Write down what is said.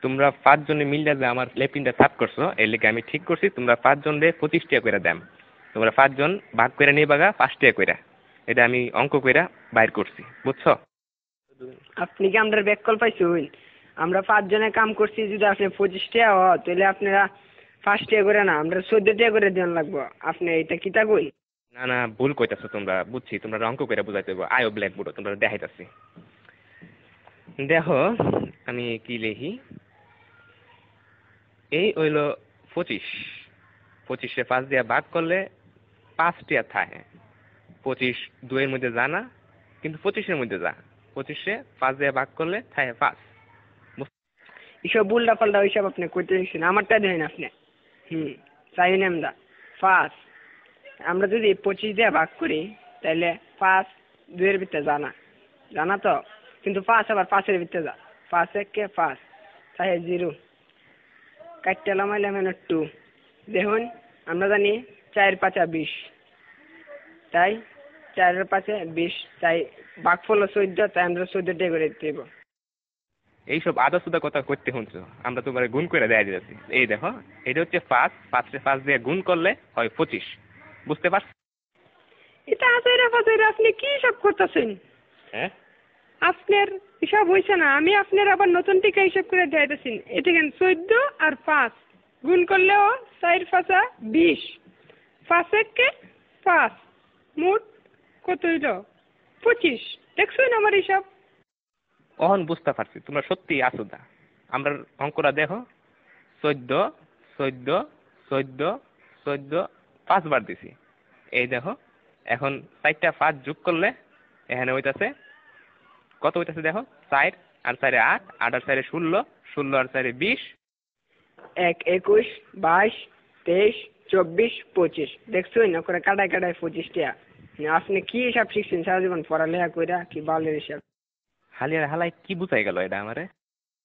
তোমরা 5 জনে মিললে যে আমার লেপিনটা সাফ করছো এর লেগে আমি ঠিক করছি তোমরা 5 জন রে 25 টাকা করে দাম। তোমরা 5 জন ভাগ করে নিয়ে বাগা 5 টাকা করে। এটা আমি অঙ্ক কইরা বাইর করছি, বুঝছো? আপনি কি আমরা ব্যাক কল পাইছুন? আমরা 5 জনে কাম করছি, যদি আপনি 25 টাকা হয় তাহলে আপনারা 5 টাকা করে না, আমরা 14 টাকা করে দেন লাগবো। আপনি এটা কিতা কই? না না, ভুল কইতাছো তোমরা, বুঝছি তোমরা অঙ্ক কইরা বুঝাইতে হবে। আয়ো ব্ল্যাকবোর্ড তোমরা দেখাইতাছি। দেখো আমি কি লিখি, এই হইলো 25। 25 5 দিয়ে ভাগ করলে 5 টাকা থাকে। 25 2 এর মধ্যে জানা, কিন্তু 25 এর মধ্যে যা। 25 5 দিয়ে ভাগ করলে থাকে 5। এসব উল্টা পাল্টা ওইসব আপনি কইতে দিচ্ছেন, আমারটা দেন আপনি। চাই আমরা 5, আমরা যদি 25 দিয়ে ভাগ করি তাহলে 5 2 এর ভিতরে জানা, জানা তো, কিন্তু 5 আবার 5 এর ভিতরে যা। 5 1 5 তাই 0 কাটতে লামাইলাম 2। দেখুন আমরা জানি 4 5 20, তাই 4 এর 5 20, তাই ভাগফল 14, তাই আমরা 14 টাকা করে দিতে হবে। এইসব আদা সুদা কথা করতে শুনছো, আমরা তোমার গুণ করে দেয়া দিতেছি। এই দেখো এটা হচ্ছে 5, 5 দিয়ে গুণ করলে হয় 25, বুঝতে পারছো? এটা আজাইরা বাজাইরা আপনি কি সব করতেছেন? হ্যাঁ, আপনার হিসাব হয়েছে না, আমি আপনার আবার নতুন টিকা হিসাব করে দিতেছি। এটা কেন 14 আর 5 গুণ করলেও 4 5 20, 5 1 5, মোট কত হইল? 25। দেখছেন আমার হিসাব? অহন বুঝতে পারছি তোমরা সত্যি আসুদা। আমরা অঙ্কটা দেখো, 14 14 14 14 5 বার দিছি। এই দেখো এখন 4টা 5 যোগ করলে এখানে হইতাছে কত হইতাছে দেখো, 4 আর 4 8, 8 আর 4 16, 16 আর 4 20। 1 21 22 23 24 25। দেখছেন না করে কাটায় কাটায় 25 টাকা। আপনি কি হিসাব শিখছেন সারা জীবন পড়ালেখা কইরা, কি বালের হিসাব? হালিয়ার হালাই কি বুঝাই গেল এটা আমারে?